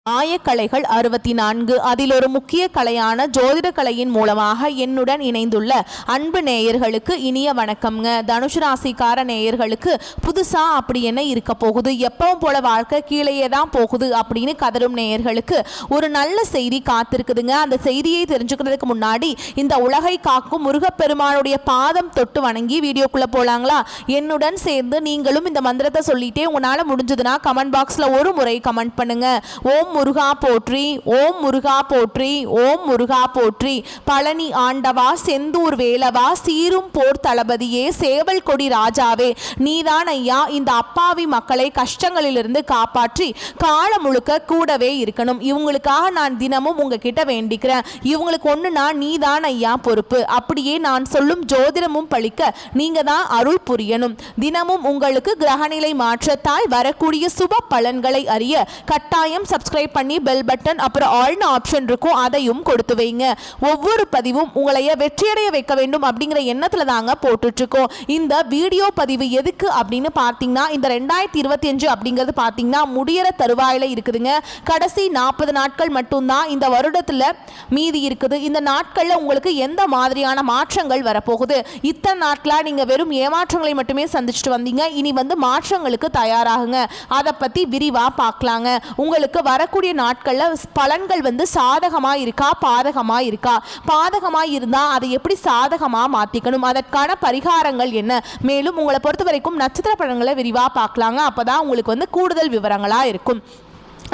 ஆயக்கலைகள் 64 அதில் ஒரு முக்கிய கலையான ஜோதிட கலையின் மூலமாக என்னுடன் இணைந்துள்ள அன்பு நேயர்களுக்கு இனிய வணக்கம்ங்க. தனுசு ராசிக்கார நேயர்களுக்கு புதுசா அப்படி என்ன இருக்க போகுது, எப்பவும் போல வாழ்க்கை கீழேயே தான் போகுது அப்படின்னு கதரும் நேயர்களுக்கு ஒரு நல்ல செய்தி காத்திருக்குதுங்க. அந்த செய்தியை தெரிஞ்சுக்கிறதுக்கு முன்னாடி இந்த உலகை காக்கும் முருகப்பெருமானுடைய பாதம் தொட்டு வணங்கி வீடியோக்குள்ள போலாங்களா? என்னுடன் சேர்ந்து நீங்களும் இந்த மந்திரத்தை சொல்லிட்டே உங்களால முடிஞ்சதுன்னா கமெண்ட் பாக்ஸ்ல ஒரு முறை கமெண்ட் பண்ணுங்க. ஓம் முருகா போற்றி, ஓம் முருகா போற்றி, ஓம் முருகா போற்றி. பழனி ஆண்டவா, செந்தூர் வேலவா, சீரும் போர் தளபதியே, சேவல் கொடி ராஜாவே, நீதான் ஐயா இந்த அப்பாவி மக்களை கஷ்டங்களிலிருந்து காப்பாற்றி காலம் முழுக்க கூடவே இருக்கணும். இவங்களுக்காக நான் தினமும் உங்ககிட்ட வேண்டிக்கிறேன். இவங்களுக்கு ஒண்ணுனா நீதான் ஐயா பொறுப்பு. அப்படியே நான் சொல்லும் ஜோதிடமும் பழிக்க நீங்க தான் அருள் புரியணும். தினமும் உங்களுக்கு கிரகநிலை மாற்றத்தால் வரக்கூடிய சுப பலன்களை அறிய கட்டாயம் சப்ஸ்கிரைப் பண்ணி பெல் பட்டன் அப்புறம் ஆல்னு ஆப்ஷன் இருக்கும், அதையும் கொடுத்து வைங்க. ஒவ்வொரு பதிவும் உங்களைய வெற்றியடைய வைக்க வேண்டும் அப்படிங்கிற எண்ணத்துல தாங்க போட்டுட்டு இருக்கோம். இந்த வீடியோ பதிவு எதுக்கு அப்படின்னு பார்த்தீங்கன்னா, இந்த 2025 அப்படிங்கிறது பார்த்தீங்கன்னா முடியற தருவாயில இருக்குதுங்க. கடைசி 40 நாட்கள் மட்டும்தான் இந்த வருடத்துல மீதி இருக்குது. இந்த நாட்கள்ல உங்களுக்கு எந்த மாதிரியான மாற்றங்கள் வரப்போகுது? இத்தனை நாட்களா நீங்க வெறும் ஏமாற்றங்களை மட்டுமே சந்திச்சுட்டு வந்தீங்க. இனி மாற்றங்களுக்கு தயாராகுங்க. அதை பத்தி விரிவா பார்க்கலாங்க. உங்களுக்கு வரக்கூடிய நாட்கள்ல பலன்கள் சாதகமா இருக்கா, பாதகமா இருக்கா? பாதகமா இருந்தா அதை எப்படி சாதகமா மாத்திக்கணும், அதற்கான பரிகாரங்கள் என்ன? மேலும் உங்களை பொறுத்த வரைக்கும் நட்சத்திர பலன்களை விரிவா பார்க்கலாங்க. அப்பதான் உங்களுக்கு கூடுதல் விவரங்களா இருக்கும்.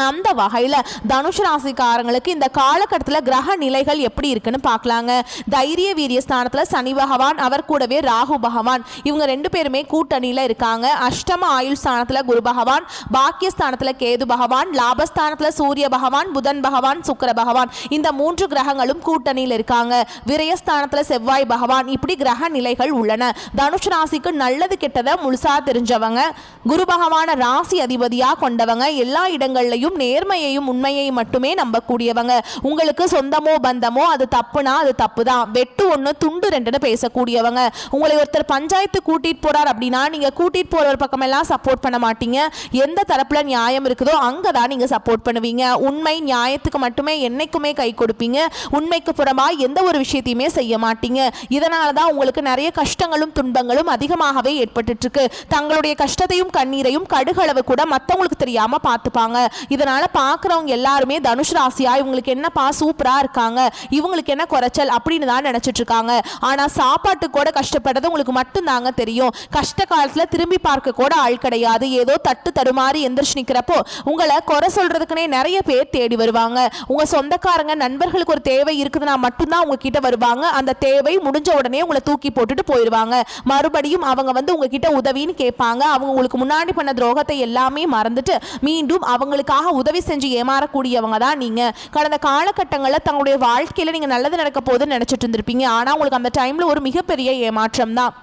அந்த வகையில் தனுஷ் ராசிக்காரங்களுக்கு இந்த காலகட்டத்தில் கிரக நிலைகள் எப்படி இருக்குன்னு பார்க்கலாங்க. தைரிய வீரிய ஸ்தானத்தில் சனி பகவான், அவர் கூடவே ராகு பகவான், இவங்க ரெண்டு பேருமே கூட்டணியில் இருக்காங்க. அஷ்டம ஆயுள் ஸ்தானத்தில் குரு பகவான், பாக்கியஸ்தானத்தில் கேது பகவான், லாபஸ்தானத்தில் சூரிய பகவான், புதன் பகவான், சுக்கிர பகவான், இந்த 3 கிரகங்களும் கூட்டணியில் இருக்காங்க. விரயஸ்தானத்தில் செவ்வாய் பகவான், இப்படி கிரக நிலைகள் உள்ளன. தனுஷ் ராசிக்கு நல்லது கெட்டதை முழுசா தெரிஞ்சவங்க, குரு பகவான ராசி அதிபதியா கொண்டவங்க, எல்லா இடங்கள்லையும் நேர்மையையும் உண்மையையும் மட்டுமே நம்பக்கூடியவங்க. உங்களுக்கு சொந்தமோ பந்தமோ அது தப்புனா அது தப்பு தான், வெட்டு ஒன்று துண்டு ரெண்டுன்னு பேசக்கூடியவங்க. உங்களை ஒருத்தர் பஞ்சாயத்து கூட்டிட்டு போறார் அப்படின்னா நீங்க கூட்டிட்டு போறவர் பக்கமெல்லாம் சப்போர்ட் பண்ண மாட்டீங்க. எந்த தரப்புல நியாயம் இருக்குதோ அங்கதான் நீங்க சப்போர்ட் பண்ணுவீங்க. உண்மை நியாயத்துக்கு மட்டுமே என்னைக்குமே கை கொடுப்பீங்க. உண்மைக்கு புறமா எந்த ஒரு விஷயத்தையுமே செய்ய மாட்டீங்க. இதனாலதான் உங்களுக்கு நிறைய கஷ்டங்களும் துன்பங்களும் அதிகமாகவே ஏற்பட்டு இருக்கு. தங்களுடைய கஷ்டத்தையும் கண்ணீரையும் கடுகளவு கூட மற்றவங்களுக்கு தெரியாம பார்த்துப்பாங்க. இதனால பார்க்குறவங்க எல்லாருமே தனுஷ் ராசியா இவங்களுக்கு என்னப்பா சூப்பரா இருக்காங்க, இவங்களுக்கு என்ன குறைச்சல் அப்படின்னு தான் நினைச்சிட்டு இருக்காங்க. ஆனா சாப்பாட்டு கூட கஷ்டப்படுறது உங்களுக்கு மட்டும்தாங்க தெரியும். கஷ்ட காலத்துல திரும்பி பார்க்க கூட ஆள் கிடையாது. ஏதோ தட்டு தடுமாறி எந்திரிச்சு நிக்கிறப்போ உங்களை குறை சொல்றதுக்குனே நிறைய பேர் தேடி வருவாங்க. உங்க சொந்தக்காரங்க நண்பர்களுக்கு ஒரு தேவை இருக்குதுன்னா மட்டும்தான் உங்ககிட்ட வருவாங்க. அந்த தேவை முடிஞ்ச உடனே உங்களை தூக்கி போட்டுட்டு போயிடுவாங்க. மறுபடியும் அவங்க உங்ககிட்ட உதவின்னு கேட்பாங்க. அவங்க உங்களுக்கு முன்னாடி பண்ண துரோகத்தை எல்லாமே மறந்துட்டு மீண்டும் அவங்களுக்காக உதவி செஞ்சு ஏமாறக்கூடியவங்க தான் நீங்க. கடந்த காலகட்டங்களில் தங்களுடைய வாழ்க்கையில நீங்க நல்லது நடக்க போகுதுன்னு நினைச்சிட்டு இருந்திருப்பீங்க. ஆனா உங்களுக்கு அந்த டைம்ல ஒரு மிகப்பெரிய ஏமாற்றம் தான்.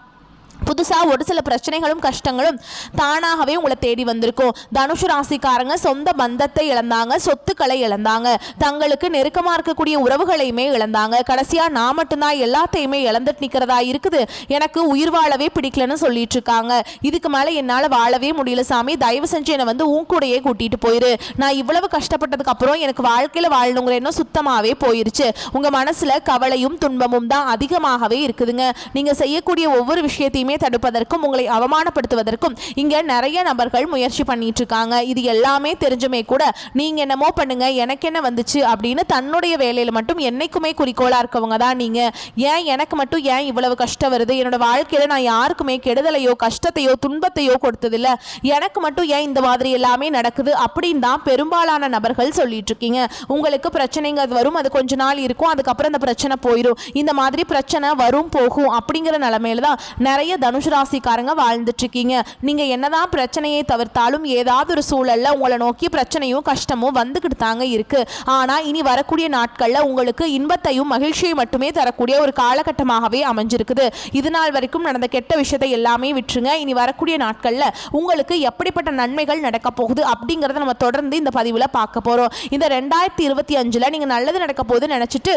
புதுசா ஒரு சில பிரச்சனைகளும் கஷ்டங்களும் தானாகவே உங்களை தேடி வந்திருக்கும். தனுஷு ராசிக்காரங்க சொந்த பந்தத்தை இழந்தாங்க, சொத்துக்களை இழந்தாங்க, தங்களுக்கு நெருக்கமா இருக்கக்கூடிய உறவுகளையுமே இழந்தாங்க. கடைசியா நான் மட்டும்தான் எல்லாத்தையுமே இழந்துட்டு நிக்கிறதா இருக்குது, எனக்கு உயிர் வாழவே பிடிக்கலன்னு சொல்லிட்டு இருக்காங்க. இதுக்கு மேல என்னால வாழவே முடியல சாமி, தயவு செஞ்சு என்னை உன் கூடையே கூட்டிட்டு போயிரு. நான் இவ்வளவு கஷ்டப்பட்டதுக்கு அப்புறம் எனக்கு வாழ்க்கையில வாழணுங்கிற எண்ணம் சுத்தமாவே போயிருச்சு. உங்க மனசுல கவலையும் துன்பமும் தான் அதிகமாகவே இருக்குதுங்க. நீங்க செய்யக்கூடிய ஒவ்வொரு விஷயத்தையுமே தடுப்பதற்கும் உங்களை அவமானப்படுத்துவதற்கும் இங்க நிறைய நபர்கள் முயற்சி பண்ணிட்டு இருக்காங்க. இது எல்லாமே தெரிஞ்சுமே கூட நீங்க என்னமோ பண்ணுங்க எனக்கு என்ன வந்துச்சு அப்படின்னு தன்னுடைய வேலையில மட்டும் என்னைக்குமே குறிக்கோளா இருக்கவங்க தான் நீங்க. ஏன் எனக்கு மட்டும் ஏன் இவ்வளவு கஷ்டம் வருது, என்னோட வாழ்க்கையில நான் யாருக்குமே கெடுதலையோ கஷ்டத்தையோ துன்பத்தையோ கொடுத்ததில்ல, எனக்கு மட்டும் ஏன் இந்த மாதிரி எல்லாமே நடக்குது அப்படின்னு தான் பெரும்பாலான நபர்கள் சொல்லிட்டு இருக்கீங்க. உங்களுக்கு பிரச்சனைங்க வரும், அது கொஞ்ச நாள் இருக்கும், அதுக்கப்புறம் அந்த பிரச்சனை போயிடும். இந்த மாதிரி பிரச்சனை வரும் போகும் அப்படிங்கிற நிலைமையில தான் நிறைய தனுஷ் ராசிக்காரங்க வாழ்ந்துட்டு இருக்கீங்க. நீங்க என்னதான் பிரச்சனையை தவிர்த்தாலும் ஏதாவது ஒரு சூழல்ல உங்களை நோக்கி பிரச்சனையும் கஷ்டமும் வந்துகிட்டு தாங்க இருக்கு. ஆனா இனி வரக்கூடிய நாட்கள்ல உங்களுக்கு இன்பத்தையும் மகிழ்ச்சியை மட்டுமே தரக்கூடிய ஒரு காலகட்டமாகவே அமைஞ்சிருக்குது. இது நாள் வரைக்கும் நடந்த கெட்ட விஷயத்தை எல்லாமே விட்டுருங்க. இனி வரக்கூடிய நாட்கள்ல உங்களுக்கு எப்படிப்பட்ட நன்மைகள் நடக்க போகுது அப்படிங்கறத நம்ம தொடர்ந்து இந்த பதிவுல பார்க்க போறோம். இந்த 2025ல நீங்க நல்லது நடக்க போகுது நினைச்சிட்டு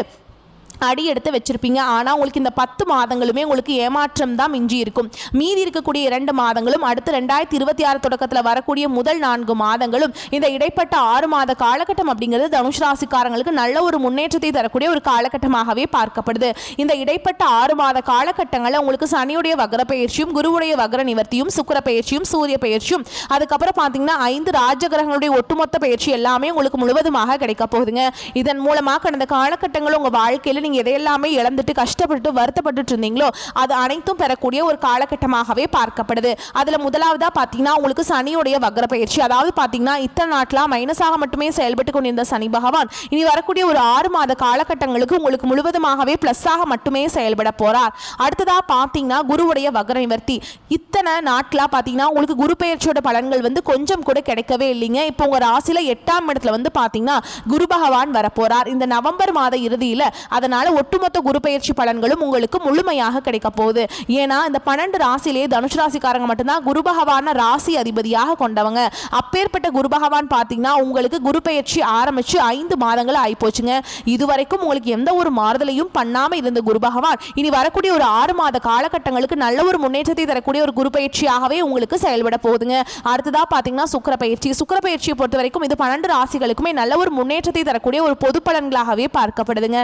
அடி எடுத்து வச்சிருப்பீங்க. ஆனால் உங்களுக்கு இந்த 10 மாதங்களுமே உங்களுக்கு ஏமாற்றம் தான் மிஞ்சி இருக்கும். மீதி இருக்கக்கூடிய 2 மாதங்களும் அடுத்து 2026 தொடக்கத்தில் வரக்கூடிய முதல் 4 மாதங்களும் இந்த இடைப்பட்ட 6 மாத காலகட்டம் அப்படிங்கிறது தனுஷ் ராசிக்காரங்களுக்கு நல்ல ஒரு முன்னேற்றத்தை தரக்கூடிய ஒரு காலகட்டமாகவே பார்க்கப்படுது. இந்த இடைப்பட்ட 6 மாத காலகட்டங்களில் உங்களுக்கு சனியுடைய வக்ர பயிற்சியும் குருவுடைய வக்ர நிவர்த்தியும் சுக்கிர பயிற்சியும் சூரிய பயிற்சியும் அதுக்கப்புறம் பார்த்தீங்கன்னா 5 ராஜகிரகங்களுடைய ஒட்டுமொத்த பயிற்சி எல்லாமே உங்களுக்கு முழுவதுமாக கிடைக்க போகுதுங்க. இதன் மூலமாக கடந்த காலகட்டங்கள் உங்கள் வாழ்க்கையில் நீங்கள் எதையெல்லாமே இழந்துட்டு கஷ்டப்பட்டு வருத்தப்பட்டு இருந்தீங்களோ அது அனைத்தும் பெறக்கூடிய ஒரு காலகட்டமாகவே பார்க்கப்படுது. அதில் முதலாவதாக பார்த்தீங்கன்னா உங்களுக்கு சனியுடைய வக்ர பயிற்சி, அதாவது பார்த்தீங்கன்னா இத்தனை நாட்களாக மைனஸாக மட்டுமே செயல்பட்டு கொண்டிருந்த சனி பகவான் இனி வரக்கூடிய ஒரு 6 மாத காலகட்டங்களுக்கு உங்களுக்கு முழுவதுமாகவே பிளஸ்ஸாக மட்டுமே செயல்பட போறார். அடுத்ததாக பார்த்தீங்கன்னா குருவுடைய வக்ர நிவர்த்தி. இத்தனை நாட்களாக பார்த்தீங்கன்னா உங்களுக்கு குரு பயிற்சியோட பலன்கள் வந்து கொஞ்சம் கூட கிடைக்கவே இல்லைங்க. இப்போ உங்கள் ராசியில் 8ஆம் இடத்துல வந்து பார்த்தீங்கன்னா குரு பகவான் வரப்போறார் இந்த நவம்பர் மாத இறுதியில். அதனால ஒட்டுமொத்த குரு பயிற்சி பலன்களும் உங்களுக்கு முழுமையாக கிடைக்க போகுது. ஏன்னா இந்த 12 ராசியிலே தனுஷ் ராசிக்காரங்க மட்டும்தான் குரு பகவான ராசி அதிபதியாக கொண்டவங்க. அப்பேற்பட்ட குரு பகவான் பார்த்தீங்கன்னா உங்களுக்கு குரு பயிற்சி ஆரம்பிச்சு 5 மாதங்கள் ஆயிப்போச்சுங்க. இதுவரைக்கும் உங்களுக்கு எந்த ஒரு மாறுதலையும் பண்ணாம இருந்த குரு பகவான் இனி வரக்கூடிய ஒரு 6 மாத காலகட்டங்களுக்கு நல்ல ஒரு முன்னேற்றத்தை தரக்கூடிய ஒரு குரு பயிற்சியாகவே உங்களுக்கு செயல்பட போகுதுங்க. அடுத்ததா பார்த்தீங்கன்னா சுக்கிர பயிற்சி. சுக்கிர பயிற்சியை பொறுத்த வரைக்கும் இது 12 ராசிகளுக்குமே நல்ல ஒரு முன்னேற்றத்தை தரக்கூடிய ஒரு பொது பலன்களாகவே பார்க்கப்படுதுங்க.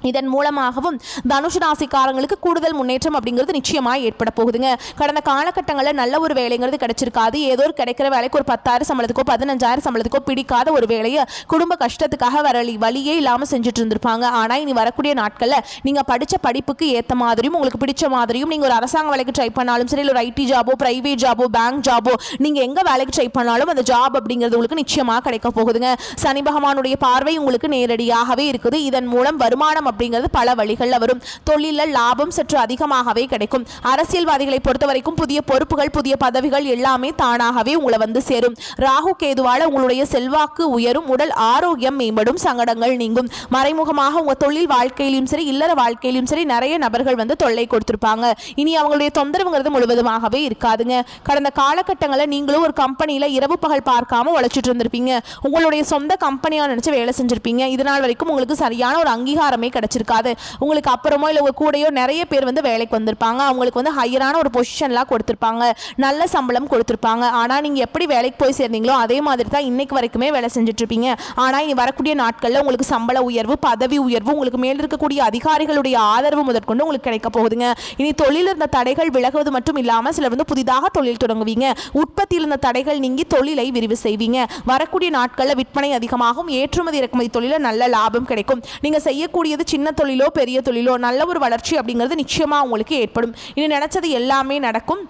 இதன் மூலமாகவும் தனுஷ் ராசிக்காரங்களுக்கு கூடுதல் முன்னேற்றம் அப்படிங்கிறது நிச்சயமாக ஏற்பட போகுதுங்க. கடந்த காலகட்டங்களில் நல்ல ஒரு வேலைங்கிறது கிடைச்சிருக்காது. ஏதோ ஒரு கிடைக்கிற வேலைக்கு ஒரு 10,000 சம்பளத்துக்கோ 15,000 சம்பளத்துக்கோ பிடிக்காத ஒரு வேலையை குடும்ப கஷ்டத்துக்காக வழியே இல்லாமல் செஞ்சுட்டு இருந்திருப்பாங்க. ஆனால் இனி வரக்கூடிய நாட்களில் நீங்கள் படித்த படிப்புக்கு ஏற்ற மாதிரியும் உங்களுக்கு பிடிச்ச மாதிரியும் நீங்கள் ஒரு அரசாங்க வேலைக்கு ட்ரை பண்ணாலும் சரி, இல்லை ஒரு ஐடி ஜாபோ பிரைவேட் ஜாபோ பேங்க் ஜாபோ நீங்கள் எங்கே வேலைக்கு ட்ரை பண்ணாலும் அந்த ஜாப் அப்படிங்கிறது உங்களுக்கு நிச்சயமாக கிடைக்க போகுதுங்க. சனி பகவானுடைய பார்வை உங்களுக்கு நேரடியாகவே இருக்குது. இதன் மூலம் வருமானம் அப்படிங்கிறது பல வழிகளில் வரும். தொழிலில் லாபம் சற்று அதிகமாகவே கிடைக்கும். அரசியல்வாதிகளை பொறுத்த வரைக்கும் புதிய பொறுப்புகள் புதிய பதவிகள் எல்லாமே தானாகவே உங்களை வந்து சேரும். ராகு கேதுவால உங்களுடைய செல்வாக்கு உயரும், உடல் ஆரோக்கியம் மேம்படும், சங்கடங்கள் நீங்கும். மறைமுகமாக உங்க தொழில் வாழ்க்கையிலும் சரி இல்லற வாழ்க்கையிலும் சரி நிறைய நபர்கள் வந்து தொல்லை கொடுத்திருப்பாங்க. இனி அவங்களுடைய தொந்தரவுங்கிறது முழுவதுமாகவே இருக்காதுங்க. கடந்த காலகட்டங்களில் நீங்களும் ஒரு கம்பெனியில் இரவு பகல் பார்க்காம உழைச்சிட்டு இருந்திருப்பீங்க. உங்களுடைய சொந்த கம்பெனியாக நினைச்சு வேலை செஞ்சிருப்பீங்க. இதனால் வரைக்கும் உங்களுக்கு சரியான ஒரு அங்கீகாரமே கிடைச்சிருக்காது. உங்களுக்கு அப்புறமோ இல்லை உங்க கூடயோ நிறைய பேர் வந்து வேலைக்கு வந்திருப்பாங்க. அவங்களுக்கு வந்து ஹையரான ஒரு பொசிஷன்லாம் கொடுத்துருப்பாங்க, நல்ல சம்பளம் கொடுத்துருப்பாங்க. ஆனால் நீங்கள் எப்படி வேலைக்கு போய் சேர்ந்தீங்களோ அதே மாதிரி தான் இன்னைக்கு வரைக்குமே வேலை செஞ்சுட்டு இருப்பீங்க. ஆனால் இனி வரக்கூடிய நாட்களில் உங்களுக்கு சம்பள உயர்வு பதவி உயர்வு உங்களுக்கு மேல் இருக்கக்கூடிய அதிகாரிகளுடைய ஆதரவு முதற்கொண்டு உங்களுக்கு கிடைக்க போகுதுங்க. இனி தொழில் இருந்த தடைகள் விலகுவது மட்டும் இல்லாமல் சிலர் வந்து புதிதாக தொழில் தொடங்குவீங்க. உற்பத்தியில் இருந்த தடைகள் நீங்கி தொழிலை விரிவு செய்வீங்க. வரக்கூடிய நாட்களில் விற்பனை அதிகமாகும். ஏற்றுமதி இறக்குமதி தொழில நல்ல லாபம் கிடைக்கும். நீங்கள் செய்யக்கூடியது சின்ன தொழிலோ பெரிய தொழிலோ நல்ல ஒரு வளர்ச்சி அப்படிங்கிறது நிச்சயமாக உங்களுக்கு ஏற்படும். இனி நினைச்சது எல்லாமே நடக்கும்.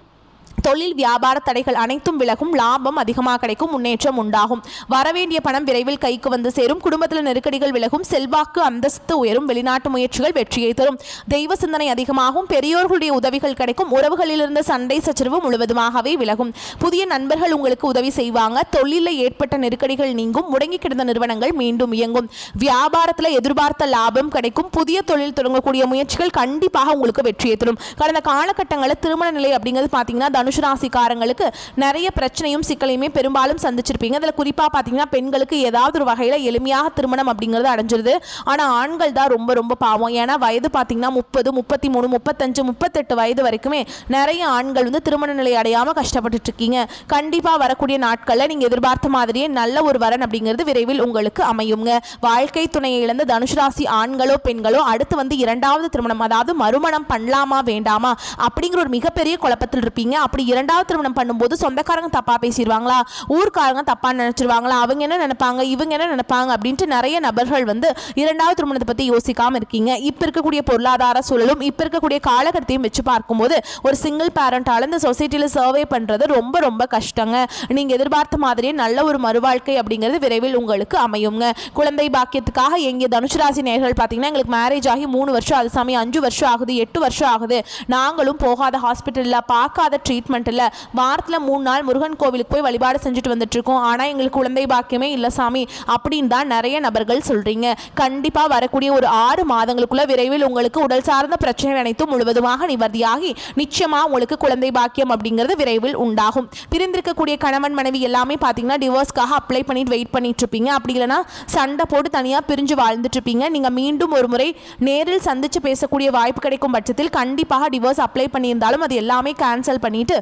தொழில் வியாபார தடைகள் அனைத்தும் விலகும். லாபம் அதிகமாக கிடைக்கும். முன்னேற்றம் உண்டாகும். வரவேண்டிய பணம் விரைவில் கைக்கு வந்து சேரும். குடும்பத்தில் நெருக்கடிகள் விலகும். செல்வாக்கு அந்தஸ்து உயரும். வெளிநாட்டு முயற்சிகள் வெற்றியை தரும். தெய்வ சிந்தனை அதிகமாகும். பெரியோர்களுடைய உதவிகள் கிடைக்கும். உறவுகளில் இருந்த சண்டை சச்சரவு முழுவதுமாகவே விலகும். புதிய நண்பர்கள் உங்களுக்கு உதவி செய்வாங்க. தொழிலில் ஏற்பட்ட நெருக்கடிகள் நீங்கும். முடங்கி கிடந்த நிறுவனங்கள் மீண்டும் இயங்கும். வியாபாரத்தில் எதிர்பார்த்த லாபம் கிடைக்கும். புதிய தொழில் தொடங்கக்கூடிய முயற்சிகள் கண்டிப்பாக உங்களுக்கு வெற்றியை தரும். கடந்த காலகட்டங்களில் திருமண நிலை அப்படிங்கிறது பார்த்தீங்கன்னா தனுஷ் ராசிக்காரங்களுக்கு நிறைய பிரச்சனையும் சிக்கலையுமே பெரும்பாலும் சந்திச்சிருப்பீங்க. அதில் குறிப்பாக பார்த்தீங்கன்னா பெண்களுக்கு ஏதாவது ஒரு வகையில் எளிமையாக திருமணம் அப்படிங்கிறது அடைஞ்சிருது. ஆனால் ஆண்கள் தான் ரொம்ப ரொம்ப பாவம். ஏன்னா வயது பார்த்தீங்கன்னா 30 33 35 38 வயது வரைக்குமே நிறைய ஆண்கள் வந்து திருமண நிலை அடையாமல் கஷ்டப்பட்டுட்டு இருக்கீங்க. கண்டிப்பாக வரக்கூடிய நாட்களில் நீங்கள் எதிர்பார்த்த மாதிரியே நல்ல ஒரு வரன் அப்படிங்கிறது விரைவில் உங்களுக்கு அமையுங்க. வாழ்க்கை துணையை இழந்த தனுஷ் ராசி ஆண்களோ பெண்களோ அடுத்து வந்து 2வது திருமணம் அதாவது மறுமணம் பண்ணலாமா வேண்டாமா அப்படிங்கிற ஒரு மிகப்பெரிய குழப்பத்தில் இருப்பீங்க. அப்படி 2வது திருமணம் பண்ணும்போது சொந்தக்காரங்க தப்பா பேசிடுவாங்களா, ஊர்க்காரங்க தப்பா நினைச்சிருவாங்களா, அவங்க என்ன நினைப்பாங்க இவங்க என்ன நினைப்பாங்க அப்படின்ட்டு நிறைய நபர்கள் வந்து 2வது திருமணத்தை பத்தி யோசிக்காம இருக்கீங்க. இப்ப இருக்கக்கூடிய பொருளாதார சூழலும் இப்ப இருக்கக்கூடிய காலகட்டத்தையும் வச்சு பார்க்கும்போது ஒரு சிங்கிள் பேரண்டால இந்த சொசைட்டில சர்வே பண்றது ரொம்ப ரொம்ப கஷ்டங்க. நீங்க எதிர்பார்த்த மாதிரியே நல்ல ஒரு மறுவாழ்க்கை அப்படிங்கிறது விரைவில் உங்களுக்கு அமையுங்க. குழந்தை பாக்கியத்துக்காக எங்க தனுஷ் ராசி நேயர்கள் பார்த்தீங்கன்னா எங்களுக்கு மேரேஜ் ஆகி 3 வருஷம் அது சமயம் 5 வருஷம் ஆகுது 8 வருஷம் ஆகுது, நாங்களும் போகாத ஹாஸ்பிட்டலில் பார்க்காத ட்ரீட்மெண்ட் கமிட்மெண்ட் இல்லை, வாரத்தில் 3 நாள் முருகன் கோவிலுக்கு போய் வழிபாடு செஞ்சுட்டு வந்துட்டு இருக்கோம், ஆனால் எங்களுக்கு குழந்தை பாக்கியமே இல்லை சாமி அப்படின்னு தான் நிறைய நபர்கள் சொல்றீங்க. கண்டிப்பா வரக்கூடிய ஒரு 6 மாதங்களுக்குள்ள விரைவில் உங்களுக்கு உடல் சார்ந்த பிரச்சனை அனைத்தும் முழுவதுமாக நிவர்த்தியாகி நிச்சயமா உங்களுக்கு குழந்தை பாக்கியம் அப்படிங்கிறது விரைவில் உண்டாகும். பிரிந்திருக்கக்கூடிய கணவன் மனைவி எல்லாமே பார்த்தீங்கன்னா டிவோர்ஸ்க்காக அப்ளை பண்ணிட்டு வெயிட் பண்ணிட்டு இருப்பீங்க. அப்படி இல்லைன்னா சண்டை போட்டு தனியாக பிரிஞ்சு வாழ்ந்துட்டு இருப்பீங்க. நீங்கள் மீண்டும் ஒரு முறை நேரில் சந்திச்சு பேசக்கூடிய வாய்ப்பு கிடைக்கும் பட்சத்தில் கண்டிப்பாக டிவோர்ஸ் அப்ளை பண்ணியிருந்தாலும் அது எல்லாமே கேன்சல் பண்ணிட்டு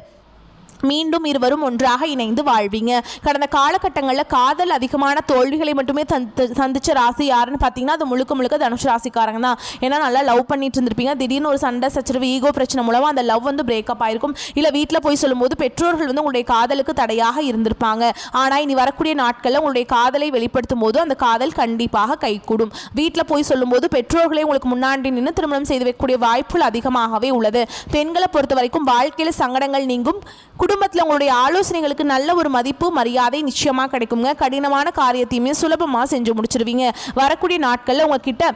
மீண்டும் இருவரும் ஒன்றாக இணைந்து வாழ்வீங்க. கடந்த காலகட்டங்களில் காதல் அதிகமான தோல்விகளை மட்டுமே சந்திச்ச ராசி யாருன்னு பார்த்தீங்கன்னா அது முழுக்க முழுக்க தனுஷ் ராசிக்காரங்க தான். ஏன்னா நல்லா லவ் பண்ணிட்டு இருந்திருப்பீங்க, திடீர்னு ஒரு சண்டை சச்சரவு ஈகோ பிரச்சனை மூலமாக அந்த லவ் வந்து பிரேக்கப் ஆயிருக்கும். இல்லை வீட்டில் போய் சொல்லும்போது பெற்றோர்கள் வந்து உங்களுடைய காதலுக்கு தடையாக இருந்திருப்பாங்க. ஆனால் இனி வரக்கூடிய நாட்களில் உங்களுடைய காதலை வெளிப்படுத்தும் போது அந்த காதல் கண்டிப்பாக கைகூடும். வீட்டில் போய் சொல்லும்போது பெற்றோர்களே உங்களுக்கு முன்னாடி நின்று திருமணம் செய்து வைக்கக்கூடிய வாய்ப்புகள் அதிகமாகவே உள்ளது. பெண்களை பொறுத்த வரைக்கும் வாழ்க்கையில் சங்கடங்கள் நீங்கும். குடும்பத்தில் உங்களுடைய ஆலோசனைகளுக்கு நல்ல ஒரு மதிப்பு மரியாதை நிச்சயமா கிடைக்குங்க. கடினமான காரியத்தையுமே சுலபமா செஞ்சு முடிச்சிருவீங்க. வரக்கூடிய நாட்கள்ல உங்ககிட்ட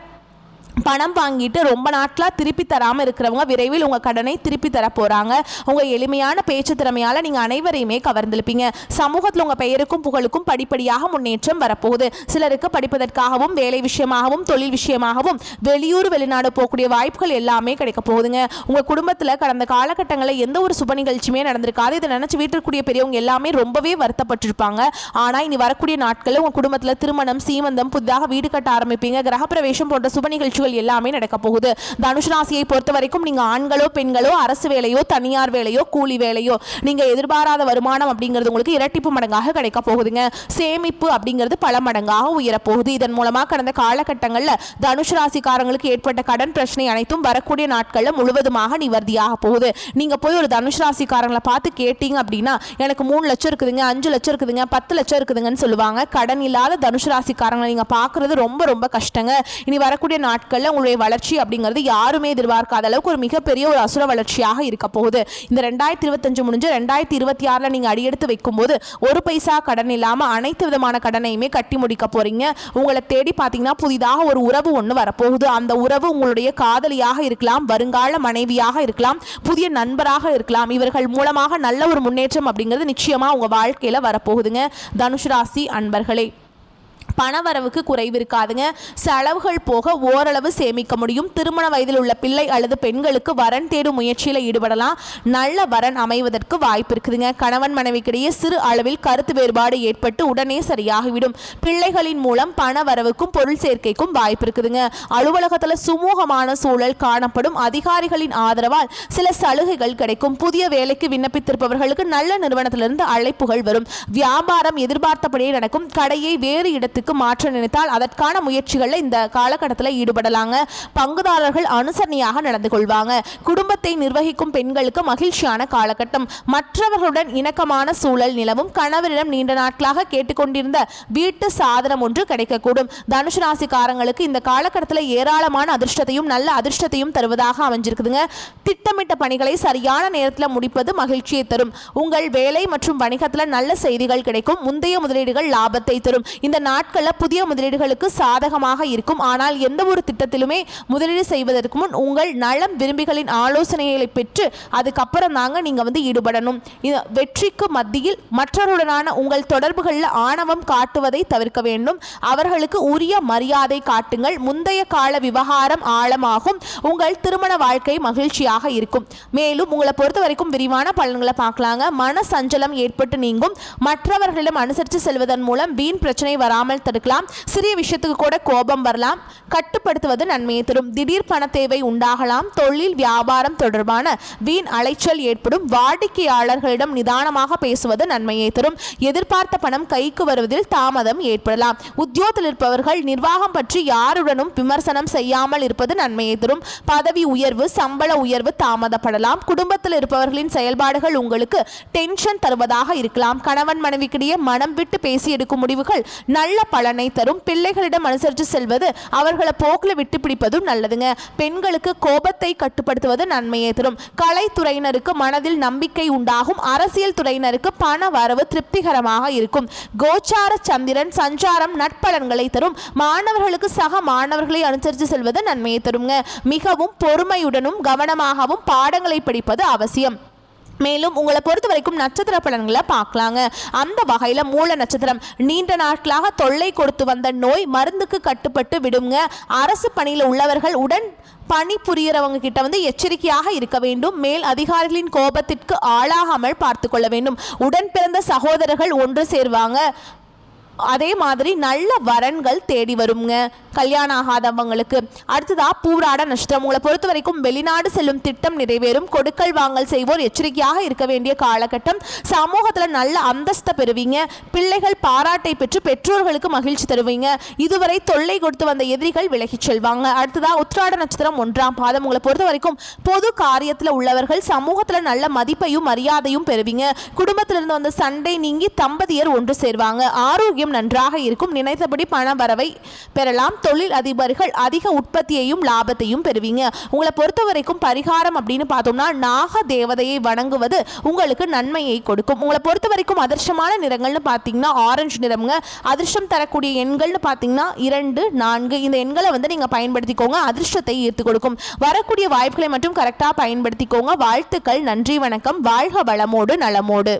பணம் வாங்கிட்டு ரொம்ப நாட்களாக திருப்பி தராமல் இருக்கிறவங்க விரைவில் உங்கள் கடனை திருப்பி தர போகிறாங்க. உங்கள் எளிமையான பேச்சு திறமையால் நீங்கள் அனைவரையுமே கவர்ந்திருப்பீங்க. சமூகத்தில் உங்கள் பெயருக்கும் புகழுக்கும் படிப்படியாக முன்னேற்றம் வரப்போகுது. சிலருக்கு படிப்பதற்காகவும் வேலை விஷயமாகவும் தொழில் விஷயமாகவும் வெளியூர் வெளிநாடு போகக்கூடிய வாய்ப்புகள் எல்லாமே கிடைக்க போகுதுங்க. உங்கள் குடும்பத்தில் கடந்த காலகட்டங்களில் எந்த ஒரு சுப நிகழ்ச்சியுமே நடந்திருக்காது. இதை நினச்சி வீட்டிற்குரிய பெரியவங்க எல்லாமே ரொம்பவே வருத்தப்பட்டிருப்பாங்க. ஆனால் இனி வரக்கூடிய நாட்களில் உங்கள் குடும்பத்தில் திருமணம் சீமந்தம் புதிதாக வீடு கட்ட ஆரம்பிப்பீங்க. கிரகப்பிரவேசம் போன்ற சுப நிகழ்ச்சி எல்லாமே நடக்க போகுது. தனுஷ் ராசியை பொறுத்த வரைக்கும் நீங்க ஆண்களோ பெண்களோ அரசு வேலையோ தனியார் வேலையோ கூலி வேலையோ நீங்க எதிர்பாராத வருமானம் அப்படிங்கிறது உங்களுக்கு இரட்டிப்பு மடங்காக கிடைக்க போகுதுங்க. சேமிப்பு அப்படிங்கிறது பல மடங்காக உயரப்போகுது. இதன் மூலமா கடந்த காலகட்டங்களில் தனுஷ் ராசிக்காரங்களுக்கு ஏற்பட்ட கடன் பிரச்சனை அனைத்தும் வரக்கூடிய நாட்களில் முழுவதுமாக நிவர்த்தியாக போகுது. நீங்க போய் ஒரு தனுஷ் ராசிக்காரங்களை பார்த்து கேட்டீங்க அப்படின்னா எனக்கு 3 லட்சம் இருக்குதுங்க, 5 லட்சம் இருக்குதுங்க, 10 லட்சம் இருக்குதுங்கன்னு சொல்லுவாங்க. கடன் இல்லாத தனுஷ் ராசிக்காரங்களை நீங்க பார்க்கறது ரொம்ப ரொம்ப கஷ்டங்க. இனி வரக்கூடிய நாட்கள் உங்களுடைய வளர்ச்சி அப்படிங்கிறது யாருமே எதிர்பார்க்காத அளவுக்கு ஒரு மிகப்பெரிய ஒரு அசுர வளர்ச்சியாக இருக்க போகுது. இந்த 2025 முடிஞ்சு 2026 நீங்க அடியெடுத்து வைக்கும் போது ஒரு பைசா கடன் இல்லாம அனைத்து விதமான கடனையுமே கட்டி முடிக்க போறீங்க. உங்களை தேடி பாத்தீங்கன்னா புதிதாக ஒரு உறவு ஒன்று வரப்போகுது. அந்த உறவு உங்களுடைய காதலியாக இருக்கலாம், வருங்கால மனைவியாக இருக்கலாம், புதிய நண்பராக இருக்கலாம். இவர்கள் மூலமாக நல்ல ஒரு முன்னேற்றம் அப்படிங்கிறது நிச்சயமா உங்க வாழ்க்கையில வரப்போகுதுங்க. தனுஷ் ராசி அன்பர்களே, பணவரவுக்கு குறைவு இருக்காதுங்க. செலவுகள் போக ஓரளவு சேமிக்க முடியும். திருமண வயதில் உள்ள பிள்ளை அல்லது பெண்களுக்கு வரன் தேடும் முயற்சியில் ஈடுபடலாம். நல்ல வரன் அமைவதற்கு வாய்ப்பு இருக்குதுங்க. கணவன் மனைவிக்கிடையே சிறு அளவில் கருத்து வேறுபாடு ஏற்பட்டு உடனே சரியாகிவிடும். பிள்ளைகளின் மூலம் பண வரவுக்கும் பொருள் சேர்க்கைக்கும் வாய்ப்பு இருக்குதுங்க. அலுவலகத்தில் சுமூகமான சூழல் காணப்படும். அதிகாரிகளின் ஆதரவால் சில சலுகைகள் கிடைக்கும். புதிய வேலைக்கு விண்ணப்பித்திருப்பவர்களுக்கு நல்ல நிறுவனத்திலிருந்து அழைப்புகள் வரும். வியாபாரம் எதிர்பார்த்தபடியே நடக்கும். கடையை வேறு இடத்துக்கு மாற்ற நினைத்தால் அதற்கான முயற்சிகளில் இந்த காலகட்டத்தில் ஈடுபடலாங்க. பங்குதாரர்கள் அனுசரணையாக நடந்து கொள்வாங்க. குடும்பத்தை நிர்வகிக்கும் பெண்களுக்கு மகிழ்ச்சியான காலகட்டம். மற்றவர்களுடன் இணக்கமான சூழல் நிலவும். கணவரிடம் நீண்ட நாட்களாக கேட்டுக்கொண்டிருந்த வீட்டு சாதனம் ஒன்று கிடைக்கக்கூடும். தனுஷ் ராசிக்காரங்களுக்கு இந்த காலகட்டத்தில் ஏராளமான அதிர்ஷ்டத்தையும் நல்ல அதிர்ஷ்டத்தையும் தருவதாக அமைஞ்சிருக்குதுங்க. திட்டமிட்ட பணிகளை சரியான நேரத்தில் முடிப்பது மகிழ்ச்சியை தரும். உங்கள் வேலை மற்றும் வணிகத்தில் நல்ல செய்திகள் கிடைக்கும். முந்தைய முதலீடுகள் லாபத்தை தரும். இந்த நாட்களில் புதிய முதலீடுகளுக்கு சாதகமாக இருக்கும். ஆனால் எந்த ஒரு திட்டத்திலுமே முதலீடு செய்வதற்கு முன் உங்கள் நலம் விரும்பிகளின் ஆலோசனைகளை பெற்று அதுக்கப்புறம் தாங்க நீங்க ஈடுபடணும். வெற்றிக்கு மத்தியில் மற்றவருடனான உங்கள் தொடர்புகளில் ஆணவம் காட்டுவதை தவிர்க்க வேண்டும். அவர்களுக்கு உரிய மரியாதை காட்டுங்கள். முந்தைய கால விவகாரம் ஆழமாகும். உங்கள் திருமண வாழ்க்கை மகிழ்ச்சியாக இருக்கும். மேலும் உங்களை பொறுத்த வரைக்கும் விரிவான பலன்களை பார்க்கலாங்க. மன சஞ்சலம் ஏற்பட்டு நீங்கும். மற்றவர்களிடம் அனுசரித்து செல்வதன் மூலம் வீண் பிரச்சனை வராமல் தடுக்கலாம். சிறிய விஷயத்துக்கு கூட கோபம் வரலாம். கட்டுப்படுத்துவது நன்மையை தரும். திடீர் பண தேவை உண்டாகலாம். தொழில் வியாபாரம் தொடர்பான வீண் அலைச்சல் ஏற்படும். வாடிக்கையாளர்களிடம் நிதானமாக பேசுவது நன்மையை தரும். எதிர்பார்த்த பணம் கைக்கு வருவதில் தாமதம் ஏற்படலாம். உத்தியோகத்தில் இருப்பவர்கள் நிர்வாகம் பற்றி யாருடனும் விமர்சனம் செய்யாமல் இருப்பது நன்மையை தரும். பதவி உயர்வு சம்பள உயர்வு தாமதப்படலாம். குடும்பத்தில் இருப்பவர்களின் செயல்பாடுகள் உங்களுக்கு டென்ஷன் தருவதாக இருக்கலாம். கணவன் மனைவிக்கிடையே மனம் விட்டு பேசி எடுக்கும் முடிவுகள் நல்ல பலனை தரும். பிள்ளைகளிடம் அனுசரித்து செல்வது அவர்களை போக்கில் விட்டு பிடிப்பதும் நல்லதுங்க. பெண்களுக்கு கோபத்தை கட்டுப்படுத்துவது நன்மையை தரும். கலைத்துறையினருக்கு மனதில் நம்பிக்கை உண்டாகும். அரசியல் துறையினருக்கு பண வரவு திருப்திகரமாக இருக்கும். கோச்சார சந்திரன் சஞ்சாரம் நட்பலன்களை தரும். மாணவர்களுக்கு சக மாணவர்களை அனுசரித்து செல்வது நன்மையை தருங்க. மிகவும் பொறுமையுடனும் கவனமாகவும் பாடங்களை படிப்பது அவசியம். மேலும் உங்களை பொறுத்த வரைக்கும் நட்சத்திர பலன்களை பார்க்கலாங்க. அந்த வகையில் மூல நட்சத்திரம், நீண்ட நாட்களாக தொல்லை கொடுத்து வந்த நோய் மருந்துக்கு கட்டுப்பட்டு விடுங்க. அரசு பணியில் உள்ளவர்கள் உடன் பணி புரியறவங்க கிட்ட எச்சரிக்கையாக இருக்க வேண்டும். மேல் அதிகாரிகளின் கோபத்திற்கு ஆளாகாமல் பார்த்து கொள்ள வேண்டும். உடன் பிறந்த சகோதரர்கள் ஒன்று சேர்வாங்க. அதே மாதிரி நல்ல வரன்கள் தேடி வருங்க கல்யாணம் ஆகாதவங்களுக்கு. அடுத்ததா பூராட நட்சத்திரம், உங்களை பொறுத்த வரைக்கும் வெளிநாடு செல்லும் திட்டம் நிறைவேறும். கொடுக்கல் வாங்கல் செய்வோர் எச்சரிக்கையாக இருக்க வேண்டிய காலகட்டம். சமூகத்தில் நல்ல அந்தஸ்தை பெறுவீங்க. பிள்ளைகள் பாராட்டை பெற்று பெற்றோர்களுக்கு மகிழ்ச்சி தருவீங்க. இதுவரை தொல்லை கொடுத்து வந்த எதிரிகள் விலகிச் செல்வாங்க. அடுத்ததா உத்திராட நட்சத்திரம், 1ஆம் பாதம், உங்களை பொறுத்த வரைக்கும் பொது காரியத்தில் உள்ளவர்கள் சமூகத்தில் நல்ல மதிப்பையும் மரியாதையும் பெறுவீங்க. குடும்பத்திலிருந்து வந்த சண்டை நீங்கி தம்பதியர் ஒன்று சேர்வாங்க. ஆரோக்கியம் நன்றாக இருக்கும். நினைத்தபடி பண வரவை பெறலாம். தொழில் அதிபர்கள் அதிக உற்பத்தியையும் லாபத்தையும் பெறுவீங்க. உங்களை பொறுத்த வரைக்கும் பரிகாரம் அப்படின்னு பார்த்தோம்னா நாக தேவதையை வணங்குவது உங்களுக்கு நன்மையை கொடுக்கும். உங்களை பொறுத்த வரைக்கும் அதிர்ஷ்டமான நிறங்கள்னு பார்த்தீங்கன்னா ஆரஞ்சு நிறம்ங்க. அதிர்ஷ்டம் தரக்கூடிய எண்கள்னு பார்த்தீங்கன்னா 2, 4. இந்த எண்களை நீங்கள் பயன்படுத்திக்கோங்க. அதிர்ஷ்டத்தை ஈர்த்து கொடுக்கும். வரக்கூடிய வாய்ப்புகளை மட்டும் கரெக்டாக பயன்படுத்திக்கோங்க. வாழ்த்துக்கள். நன்றி, வணக்கம். வாழ்க வளமோடு நலமோடு.